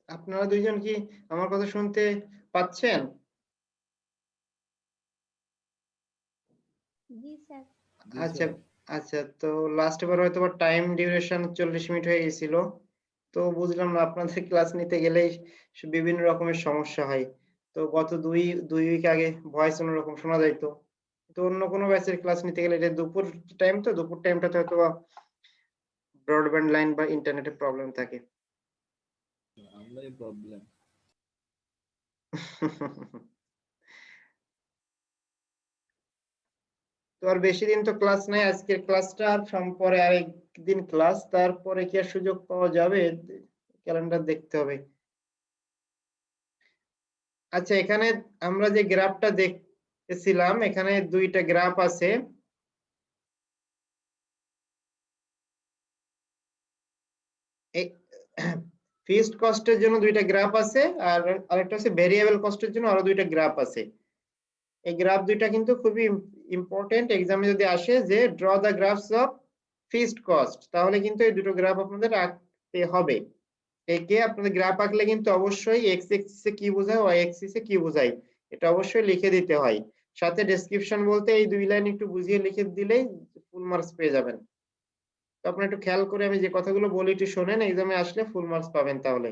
আপনারা দুইজন কি আমার কথা শুনতে পাচ্ছেন? জি স্যার। জি আচ্ছা, স্যার। আচ্ছা, তো লাস্ট বার হয়তোবা টাইম ডিউরেশন 40 মিনিট হয়ে গেছিল। তো বুঝলাম না আপনাদের ক্লাস নিতে গেলেই বিভিন্ন রকমের সমস্যা হয়। তো গত ২ উইক আগে ভয়েস অন্যরকম শোনা যাইতো। তো অন্য কোনো ব্যাচের ক্লাস নিতে গেলে এটা দুপুর টাইম, তো দুপুর টাইমটাতে হয়তোবা ব্রডব্যান্ড লাইন বা ইন্টারনেটের প্রবলেম থাকে। আমরাই প্রবলেম। তো আর বেশি দিন তো ক্লাস নাই। আজকের ক্লাসটা আর পরে আরেকদিন ক্লাস। তারপরে কি আর সুযোগ পাওয়া যাবে? ক্যালেন্ডার দেখতে হবে। আচ্ছা, এখানে আমরা যে গ্রাফটা দেখতেছিলাম, এখানে ২ টা গ্রাফ আছে। এই ফিক্সড কস্টের জন্য ২ টা গ্রাফ আছে, আর আরেকটা হচ্ছে ভেরিয়েবল কস্টের জন্য আরো ২ টা গ্রাফ আছে। এই গ্রাফ ২ টা কিন্তু খুবই ইম্পোর্টেন্ট, এক্সামে যদি আসে যে draw the graphs of fixed cost, তাহলে কিন্তু এই দুটো গ্রাফ আপনাদের আঁকতে হবে। একে আপনাদের গ্রাফ আঁকলে কিন্তু অবশ্যই এক্স এক্সিসে কি বোঝায়, ওয়াই এক্সিসে কি বোঝায় এটা অবশ্যই লিখে দিতে হয়। সাথে ডেসক্রিপশন বলতে এই ২ লাইন একটু বুঝিয়ে লিখে দিলেই ফুল মার্কস পেয়ে যাবেন। তো আপনারা একটু খেয়াল করে আমি যে কথাগুলো বলি একটু শোনেন, এক্সামে আসলে ফুল মার্কস পাবেন তাহলে।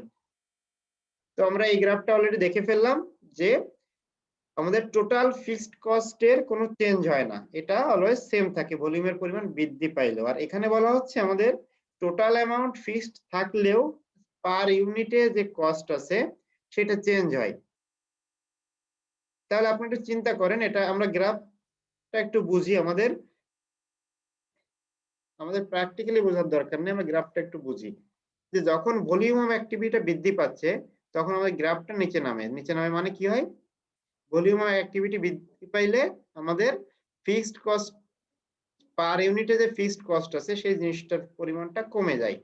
তো আমরা এই গ্রাফটা অলরেডি দেখে ফেললাম যে আমাদের টোটাল ফিক্সড কস্ট এর কোনো চেঞ্জ হয় না। এটা অলওয়েজ সেম থাকে ভলিউমের পরিমাণ বৃদ্ধি পাইলেও। আর এখানে বলা হচ্ছে আমাদের টোটাল অ্যামাউন্ট ফিক্সড থাকলেও পার ইউনিটে যে কস্ট আছে সেটা চেঞ্জ হয়। তাহলে আপনি একটু চিন্তা করেন, এটা আমরা গ্রাফটা একটু বুঝি, আমাদের প্র্যাকটিক্যালি বোঝার দরকার নেই, আমরা গ্রাফটা একটু বুঝি। যে যখন ভলিউম অফ অ্যাক্টিভিটি বৃদ্ধি পাচ্ছে তখন আমাদের গ্রাফটা নিচে নামে। নিচে নামে মানে কি হয়? ভলিউম অফ অ্যাক্টিভিটি বৃদ্ধি পাইলে আমাদের ফিক্সড কস্ট পার ইউনিটে যে ফিক্সড কস্ট আছে সেই জিনিসটার পরিমাণটা কমে যায়।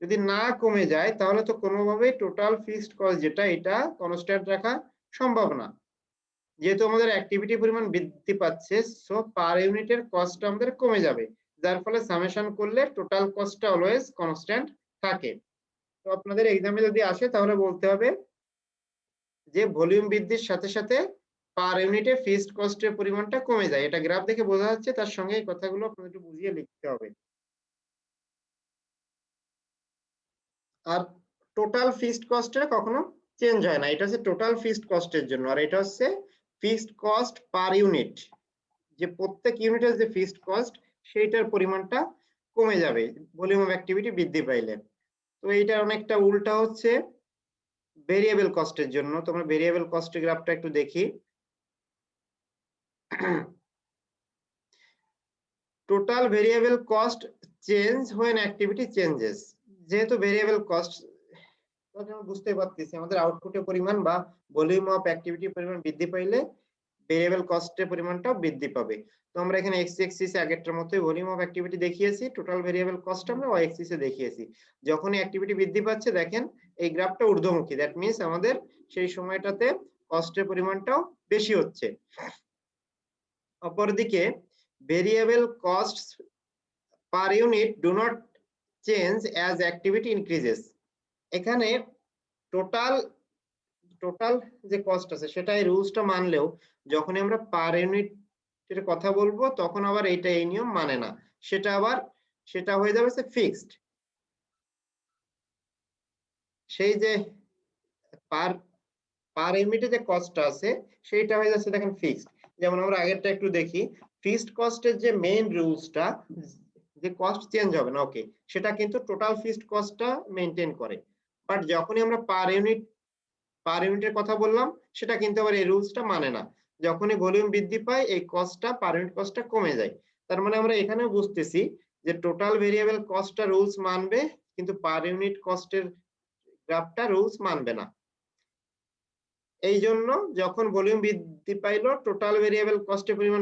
যদি না কমে যায় তাহলে তো কোনোভাবেই টোটাল ফিক্সড কস্ট যেটা এটা কনস্ট্যান্ট রাখা সম্ভব না। যেহেতু আমাদের অ্যাক্টিভিটি পরিমাণ বৃদ্ধি পাচ্ছে, সো পার ইউনিটের কস্টটা আমাদের কমে যাবে, যার ফলে সামেশন করলে টোটাল কস্টটা অলওয়েজ কনস্ট্যান্ট থাকে। তো আপনাদের এক্সামে যদি আসে তাহলে বলতে হবে যে ভলিউম বৃদ্ধির সাথে সাথে পার ইউনিটে ফিক্সড কস্টের পরিমাণটা কমে যায়। এটা গ্রাফ দেখে বোঝা যাচ্ছে, তার সঙ্গে এই কথাগুলো আপনাদের একটু বুঝিয়ে লিখতে হবে। আর টোটাল ফিক্সড কস্টের কখনো চেঞ্জ হয় না। এটা হচ্ছে টোটাল ফিক্সড কস্টের জন্য, আর এটা হচ্ছে ফিক্সড কস্ট পার ইউনিট, যে প্রত্যেক ইউনিটের যে ফিক্সড কস্ট সেইটার পরিমাণটা কমে যাবে ভলিউম অফ অ্যাক্টিভিটি বৃদ্ধি পাইলে। তো এইটা অনেকটা উল্টা হচ্ছে ভেরিয়েবল কস্টের জন্য। তোমরা ভেরিয়েবল কস্টের গ্রাফটা একটু দেখি। Total variable cost change when activity changes. যেহেতু ভেরিয়েবল কস্ট বুঝতে পারতেছি আমাদের আউটপুটের পরিমাণ বা ভলিউম অফ অ্যাক্টিভিটির পরিমাণ বৃদ্ধি পাইলে ভেরিয়েবল কস্টের পরিমাণটাও বৃদ্ধি পাবে। তো আমরা এখানে এক্স এক্সিসে আগেরটার মতোই ভলিউম অফ অ্যাক্টিভিটি দেখিয়েছি, টোটাল ভেরিয়েবল কস্ট আমরা ওয়াই এক্সিসে দেখিয়েছি। যখনই অ্যাক্টিভিটি বৃদ্ধি পাচ্ছে দেখেন এই গ্রাফটা ঊর্ধ্বমুখী, দ্যাট মিন্স আমাদের সেই সময়টাতে কস্টের পরিমাণটাও বেশি হচ্ছে। অপরদিকে variable costs per unit do not change as activity increases. এখানে টোটাল যে কস্ট আছে সেটা এই রুলসটা মানলেও যখনই আমরা পার ইউনিট এর কথা বলবো তখন আবার এইটা এই নিয়ম মানে না, সেটা হয়ে যাবে ফিক্সড। সেই যে পার পার ইউনিটে যে কস্টটা আছে সেইটা হয়ে যাচ্ছে দেখেন ফিক্সড। যেমন আমরা আগেরটা একটু দেখি, ফিক্সড কস্টের যে মেইন রুলসটা যে কস্ট চেঞ্জ হবে না, ওকে, সেটা কিন্তু টোটাল ফিক্সড কস্টটা মেইনটেইন করে। বাট যখনই আমরা পার ইউনিটের কথা বললাম সেটা কিন্তু আবার এই রুলসটা মানে না। যখনই ভলিউম বৃদ্ধি পায় এই কস্টটা পার ইউনিট কস্টটা কমে যায়। তার মানে আমরা এখানেও বুঝতেছি যে টোটাল ভেরিয়েবল কস্টটা রুলস মানবে কিন্তু পার ইউনিট কস্টের গ্রাফটা রুলস মানবে না। এই জন্য যখন ভলিউম বৃদ্ধি পাইলো টোটাল ভেরিয়েবল কস্টের পরিমাণ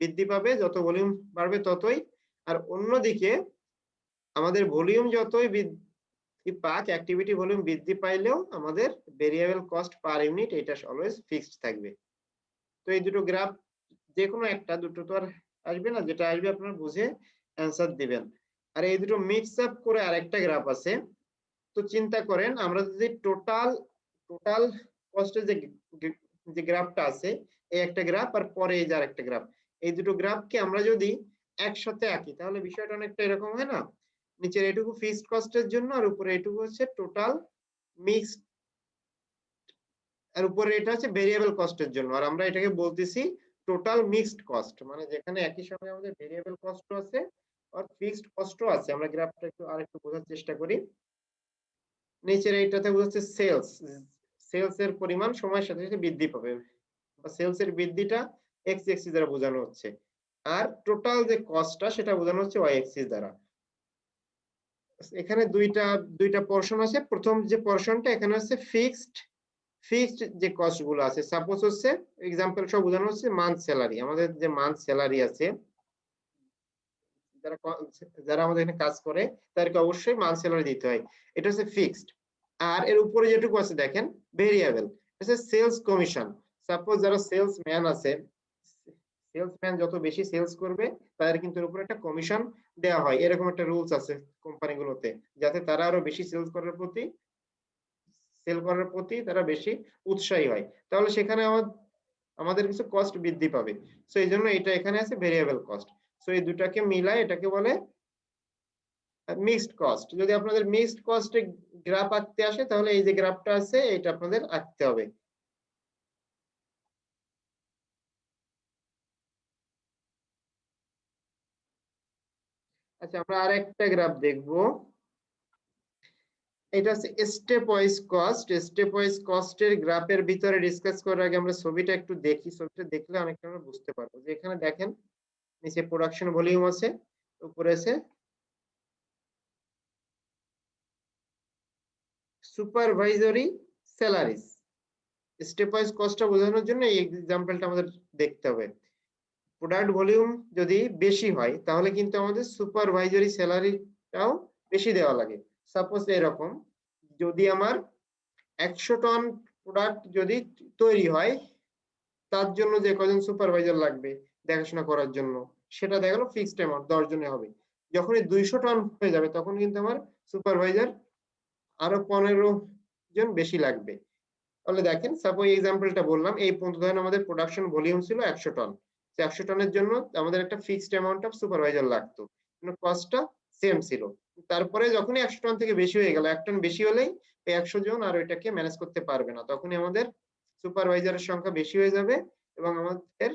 বৃদ্ধি পাবে, যত ভলিউম বাড়বে ততই। আর অন্যদিকে আমাদের ভলিউম যতই বৃদ্ধি পাক, অ্যাক্টিভিটি ভলিউম বৃদ্ধি পাইলেও আমাদের ভেরিয়েবল কস্ট পার ইউনিট এটা অলওয়েজ ফিক্সড থাকবে। তো এই দুটো গ্রাফ যে কোনো একটা, দুটো তো আর আসবে না, যেটা আসবে আপনারা বুঝে অ্যান্সার দিবেন। আর এই দুটো মিক্স আপ করে আরেকটা গ্রাফ আছে, তো চিন্তা করেন আমরা যদি টোটাল কস্টের যে গ্রাফটা আছে, এই একটা গ্রাফ আর পরে এই যে আরেকটা গ্রাফ, এই দুটো গ্রাফকে আমরা যদি একসাথে আঁকি তাহলে বিষয়টা অনেকটা এরকম হয় না? নিচের এটুকু ফিক্সড কস্টের জন্য আর উপরে এটুকু হচ্ছে টোটাল মিক্সড, আর উপরে এটা হচ্ছে ভেরিয়েবল কস্টের জন্য, আর আমরা এটাকে বলতেছি টোটাল মিক্সড কস্ট, মানে যেখানে একই সঙ্গে আমাদের ভেরিয়েবল কস্টও আছে আর ফিক্সড কস্টও আছে। আমরা গ্রাফটা আরেকটু বোঝার চেষ্টা করি। নিচের এইটাতে বোঝাচ্ছে সেলস এর পরিমাণ সময়ের সাথে সাথে বৃদ্ধি পাবে, বা সেলস এর বৃদ্ধিটা এক্স এক্সিস দ্বারা বোঝানো হচ্ছে, আর টোটাল যে কস্টটা সেটা বোঝানো হচ্ছে ওয়াই এক্সিস দ্বারা। এখানে দুইটা পোরশন আছে। প্রথম যে পোরশনটা এখানে হচ্ছে ফিক্সড যে কস্ট গুলো আছে, সাপোজ হচ্ছে এক্সাম্পল সব বোঝানো হচ্ছে মান্থ স্যালারি, আমাদের যে মান্থ স্যালারি আছে, যারা আমাদের এখানে কাজ করে তাদেরকে অবশ্যই মান্থ স্যালারি দিতে হয়, এটা হচ্ছে ফিক্সড। আর এর উপরে যেটুকু আছে দেখেন ভেরিয়েবল, এটা সেলস কমিশন। সাপোজ যারা সেলসম্যান আছে, সেলসম্যান যত বেশি সেলস করবে তাদের কিন্তু এর উপরে একটা কমিশন দেওয়া হয়, এরকম একটা রুলস আছে কোম্পানিগুলোতে, যাতে তারা আরো বেশি সেল করার প্রতি তারা বেশি উৎসাহী হয়, তাহলে সেখানে আমাদের কিছু কস্ট বৃদ্ধি পাবে। সো এই জন্য এটা এখানে আছে ভেরিয়েবল কস্ট। সো এই দুটাকে মিলায় এটাকে বলে মিক্সড কস্ট। যদি আপনাদের মিক্সড কস্টে গ্রাফ আঁকতে আসে তাহলে এই যে গ্রাফটা আছে এটা আপনাদের আঁকতে হবে। আচ্ছা, আমরা আরেকটা গ্রাফ দেখবো। এটা হচ্ছে stepwise cost. Stepwise কস্টের গ্রাফের ভিতরে ডিসকাস করার আগে আমরা ছবিটা একটু দেখি। ছবিটা দেখলে অনেকটা আমরা বুঝতে পারবো যে এখানে দেখেন নিচে প্রোডাকশন ভলিউম আছে, উপরে আছে সুপারভাইজারি স্যালারিজ। স্টেপ ওয়াইজ কস্টটা বোঝানোর জন্য এই এক্সাম্পলটা আমাদের দেখতে হবে। প্রোডাক্ট ভলিউম যদি বেশি হয় তাহলে কিন্তু আমাদের সুপারভাইজারি স্যালারিটাও বেশি দেওয়া লাগে। সাপোজ এরকম, যদি আমার 100 টন প্রোডাক্ট যদি তৈরি হয়, তার জন্য যে কজন সুপারভাইজার লাগবে দেখাশোনা করার জন্য, সেটা দেখা গেল ফিক্সড অ্যামাউন্ট 10 জনে হবে। যখনই 200 টন হয়ে যাবে তখন কিন্তু আমার সুপারভাইজার আরো 15 জন বেশি লাগবে। তাহলে দেখেন সাপোজ এক্সাম্পলটা বললাম, এই পর্যন্ত ধরেন আমাদের প্রোডাকশন ভলিউম ছিল 100 টন। 100 টনের জন্য আমাদের একটা ফিক্সড অ্যামাউন্ট অফ সুপারভাইজার লাগতো, কিন্তু কস্টটা সেম ছিল। তারপরে যখনই 100 টন থেকে বেশি হয়ে গেল, 1 টন বেশি হলেই এই 100 জন আর ওইটাকে ম্যানেজ করতে পারবে না, তখনই আমাদের সুপারভাইজারের সংখ্যা বেশি হয়ে যাবে এবং আমাদের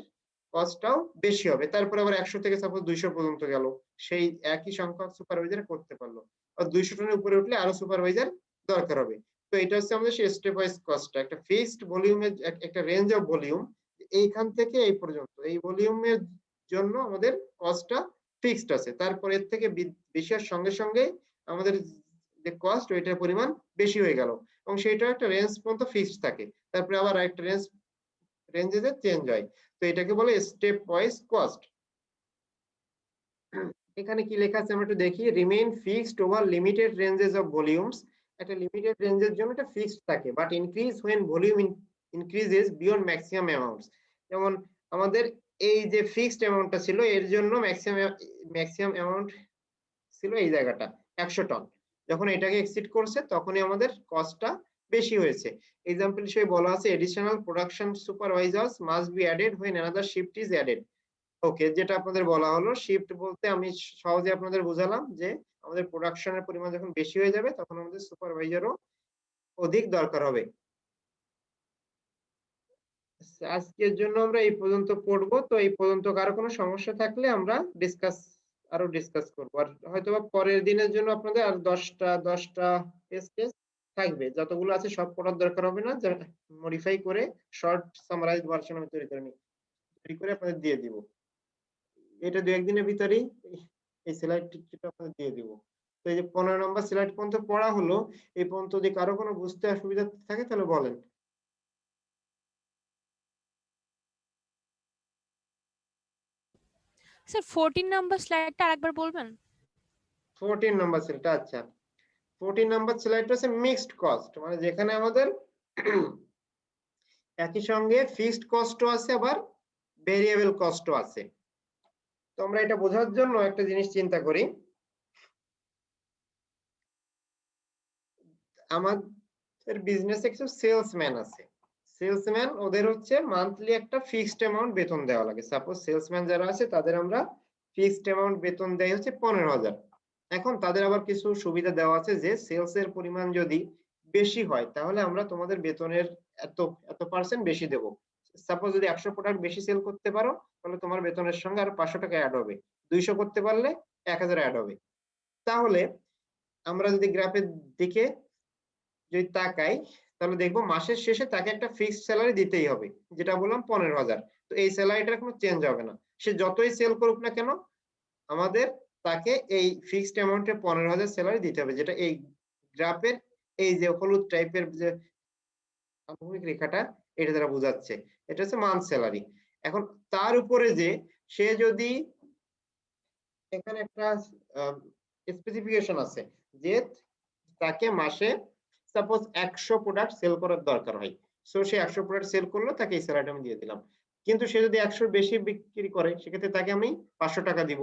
কস্টটাও বেশি হবে। তারপরে আবার 100 থেকে সাপোজ 200 পর্যন্ত গেল, সেই একই সংখ্যক সুপারভাইজার করতে পারলো, আর 200 টনের উপরে উঠলে আরো সুপারভাইজার দরকার হবে। তো এটা হচ্ছে আমাদের সেই স্টেপ ওয়াইজ কস্টটা, একটা ফিক্সড ভলিউমের একটা রেঞ্জ অফ ভলিউম, এইখান থেকে এই পর্যন্ত এই ভলিউমের জন্য আমাদের কস্টটা ফিক্সড আছে। তারপর এর থেকে বেশি হওয়ার সঙ্গে সঙ্গে আমাদের যে কস্ট ওইটার পরিমাণ বেশি হয়ে গেল, এবং সেটা একটা রেঞ্জ পর্যন্ত ফিক্সড থাকে, তারপরে আবার একটা রেঞ্জে চেঞ্জ হয়। তো এটাকে বলে স্টেপ ওয়াইজ কস্ট। এখানে কি লেখা আছে আমরা একটু দেখি। Remain fixed over limited ranges of volumes. একটা লিমিটেড রেঞ্জের জন্য এটা ফিক্সড থাকে, but increase when volume increases beyond maximum amounts. যেমন আমাদের এই যে ফিক্সড অ্যামাউন্টটা ছিল এর জন্য ম্যাক্সিমাম অ্যামাউন্ট ছিল এই জায়গাটা 100 টন, যখন এটাকে এক্সিড করছে তখনই আমাদের কস্টটা বেশি হয়েছে। এক্সাম্পল হিসেবে বলা আছে additional production supervisors must be added when another shift is added. Okay, যেটা আপনাদের বলা হলো শিফট বলতে আমি সহজে আপনাদের বুঝালাম যে আমাদের প্রোডাকশনের পরিমাণ যখন বেশি হয়ে যাবে তখন আমাদের সুপারভাইজারও অধিক দরকার হবে। আজকের জন্য আমরা এই পর্যন্ত পড়বো। তো এই পর্যন্ত কারো কোনো সমস্যা থাকলে আমরা ডিসকাস করবো, আর হয়তোবা পরের দিনের জন্য আপনাদের আর 10টা টেস্ট থাকবে, যতগুলো আছে সব পড়ার দরকার হবে না, মডিফাই করে শর্ট সামারাইজড ভার্সন আমি তৈরি করে আপনাদের দিয়ে দিব। এটা 2-1 দিনের ভিতরেই এই স্লাইডটা আপনাদের দিয়ে দিব। তো এই যে 15 নম্বর স্লাইড পর্যন্ত পড়া হলো, এই পর্যন্ত যদি কারো কোনো বুঝতে অসুবিধা থাকে তাহলে বলেন। স্যার 14 নাম্বার স্লাইডটা আরেকবার বলবেন? 14 নম্বর স্লাইডটা, আচ্ছা 14 নম্বর স্লাইডটা হচ্ছে মিক্সড কস্ট, মানে যেখানে আমাদের একই সঙ্গে ফিক্সড কস্টও আছে আবার ভেরিয়েবল কস্টও আছে। তো আমরা এটা বোঝার জন্য একটা জিনিস চিন্তা করি, আমাদের বিজনেসে কিছু সেলসম্যান আছে। সেলসম্যান ওদের হচ্ছে মান্থলি একটা ফিক্সড অ্যামাউন্ট বেতন দেওয়া লাগে। সাপোজ সেলসম্যান যারা আছে তাদের আমরা ফিক্সড অ্যামাউন্ট বেতন দেই হচ্ছে 15,000। এখন তাদের আবার কিছু সুবিধা দেওয়া আছে যে সেলস এর পরিমাণ যদি বেশি হয় তাহলে আমরা তোমাদের বেতনের এত এত পার্সেন্ট বেশি দেব। সাপোজ যদি 100 প্রোডাক্ট বেশি সেল করতে পারো তাহলে তোমার বেতনের সঙ্গে আরো 500 টাকা অ্যাড হবে। 200 করতে পারলে 1000 অ্যাড হবে। তাহলে আমরা যদি গ্রাফের দিকে যদি তাকাই তাহলে দেখবো মাসের শেষে তাকে একটা ফিক্সড স্যালারি দিতেই হবে, যেটা বললাম 15,000। তো এই স্যালারিটার কোনো চেঞ্জ হবে না, সে যতই সেল করুক না কেন আমাদের তাকে এই ফিক্সড অ্যামাউন্টে 15,000 স্যালারি দিতে হবে, যেটা এই গ্রাফের এই যে হলুদ টাইপের যে আনুভূমিক রেখাটা এটা দ্বারা বোঝাচ্ছে। এটা হচ্ছে মান্থ স্যালারি। এখন তার উপরে যে সে যদি এখানে একটা স্পেসিফিকেশন আছে যে তাকে মাসে সাপোজ 100 প্রোডাক্ট সেল করার দরকার হয়, সো সে 100 প্রোডাক্ট সেল করলো, তাকে এই স্যালারিটা আমি দিয়ে দিলাম। কিন্তু সে যদি 100 বেশি বিক্রি করে সেক্ষেত্রে তাকে আমি 500 টাকা দিব।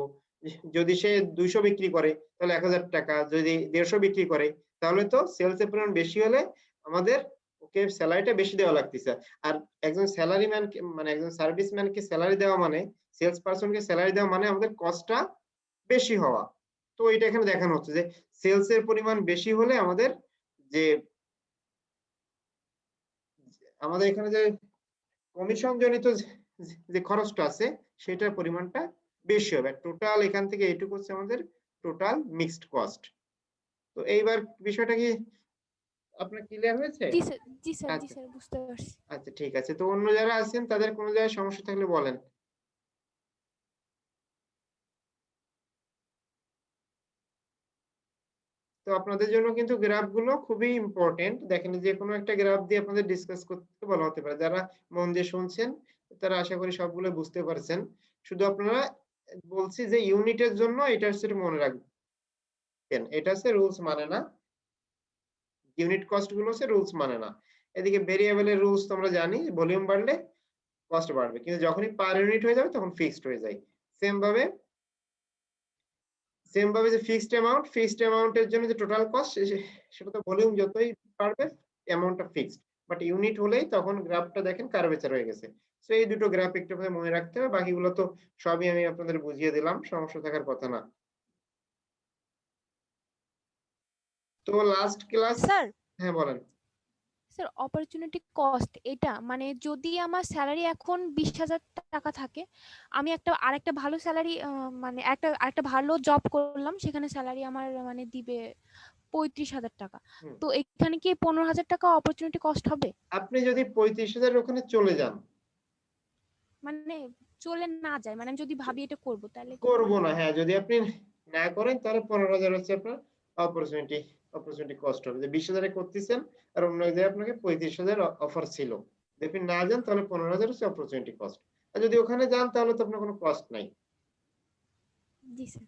যদি সে 200 বিক্রি করে তাহলে 1000 টাকা, যদি 150 বিক্রি করে তাহলে তো সেলস এর পরিমাণ বেশি হলে আমাদের ওকে স্যালারিটা বেশি দেওয়া লাগতেছে। আর একজন স্যালারি ম্যানকে মানে একজন সার্ভিস ম্যানকে স্যালারি দেওয়া মানে সেলস পারসনকে স্যালারি দেওয়া মানে আমাদের কস্টটা বেশি হওয়া। তো এটা এখানে দেখানো হচ্ছে যে সেলস এর পরিমাণ বেশি হলে আমাদের যে আমাদের এখানে যে কমিশন জনিত যে খরচটা আছে সেটার পরিমাণটা বেশি হবে। টোটাল এখান থেকে এইটুকু হচ্ছে আমাদের টোটাল মিক্সড কস্ট। তো এইবার বিষয়টা কি আপনার ক্লিয়ার হয়েছে? জি স্যার, জি স্যার, জি আচ্ছা স্যার, বুঝতে পারছি। আচ্ছা ঠিক আছে। তো অন্য যারা আছেন তাদের কোনো জায়গায় সমস্যা থাকলে বলেন। তো আপনাদের জন্য কিন্তু গ্রাফ গুলো খুবই ইম্পর্টেন্ট। দেখেন যে কোনো একটা গ্রাফ দিয়ে আপনাদের ডিসকাস করতে বলা হতে পারে। যারা মন দিয়ে শুনছেন তারা আশা করি সবগুলো বুঝতে পারছেন। শুধু আপনারা বলছি যে ইউনিটের জন্য এটা হচ্ছে মনে রাখবেন। এটা হচ্ছে রুলস মানে না। ইউনিট কস্ট গুলো হচ্ছে রুলস মানে না। এদিকে ভেরিয়েবলের রুলস তো আমরা জানি, ভলিউম বাড়লে কস্ট বাড়বে। কিন্তু যখনই পার ইউনিট হয়ে যাবে তখন ফিক্সড হয়ে যায়। সেম ভাবে যে ফিক্সড অ্যামাউন্টের জন্য যে টোটাল কস্ট সেটা তো ভলিউম যতই বাড়বে অ্যামাউন্টটা ফিক্সড, বাট ইউনিট হলেই তখন গ্রাফটা দেখেন কার্ভেচার হয়ে গেছে। সো এই দুটো গ্রাফ একটু মনে রাখতে হবে, বাকিগুলো তো সবই আমি আপনাদের বুঝিয়ে দিলাম, সমস্যা থাকার কথা না। তো লাস্ট ক্লাস, স্যার, হ্যাঁ বলেন। স্যার অপরচুনিটি কস্ট এটা মানে যদি আমার স্যালারি এখন 20,000 টাকা থাকে, আমি আরেকটা ভালো স্যালারি মানে আরেকটা ভালো জব করলাম, সেখানে স্যালারি আমার মানে দিবে 35,000 টাকা। হুম। তো এখানে কি 15,000 টাকা অপরচুনিটি কস্ট হবে? আপনি যদি 35,000 ওখানে চলে যান, মানে চলে না যায়, মানে আমি যদি ভাবি এটা করব তাহলে কি করবো হবে? না, হ্যাঁ যদি আপনি না করেন তাহলে 15,000 হচ্ছে আপনার অপরচুনিটি কস্ট হবে। যে 20,000 এ করতেছেন আর অন্য জায়গায় আপনাকে 35,000 অফার ছিল, যদি আপনি না যান তাহলে 15,000 হচ্ছে অপরচুনিটি কস্ট। আর যদি ওখানে যান তাহলে তো আপনার কোনো কস্ট নাই। জি স্যার।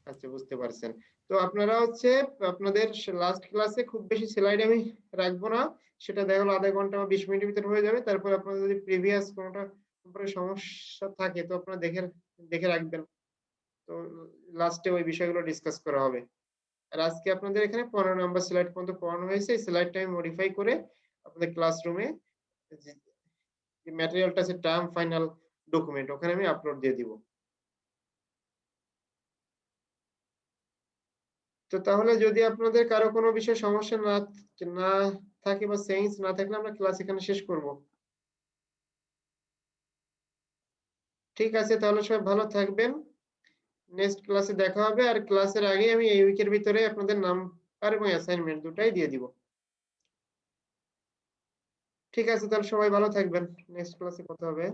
আচ্ছা বুঝতে পারছেন। তো আপনারা হচ্ছে আপনাদের লাস্ট ক্লাসে খুব বেশি স্লাইড আমি রাখবো না, সেটা দেখা গেলো আধা ঘন্টা বা 20 মিনিটের ভিতরে হয়ে যাবে। তারপর আপনাদের যদি প্রিভিয়াস কোনোটা উপরে সমস্যা থাকে তো আপনারা দেখে রাখবেন। তো লাস্টে ওই বিষয়গুলো ডিসকাস করা হবে। আর আজকে আপনাদের এখানে 15 নাম্বার স্লাইড পর্যন্ত পড়ানো হয়েছে। এই স্লাইডটা আমি মডিফাই করে আপনাদের ক্লাসরুমে যে ম্যাটেরিয়ালটা আছে টার্ম ফাইনাল ডকুমেন্ট ওখানে আমি আপলোড দিয়ে দিব। তো তাহলে যদি আপনাদের কারো কোনো বিষয়ে সমস্যা না থাকে বা চেঞ্জ না থাকলে আমরা ক্লাস এখানে শেষ করব। ঠিক আছে, তাহলে সবাই ভালো থাকবেন। নেক্সট ক্লাসে দেখা হবে। আর ক্লাসের আগে আমি এই উইকের ভিতরে আপনাদের নাম্বার এবং অ্যাসাইনমেন্ট দুটাই দিয়ে দিব। ঠিক আছে, তাহলে সবাই ভালো থাকবেন। নেক্সট ক্লাসে কথা হবে।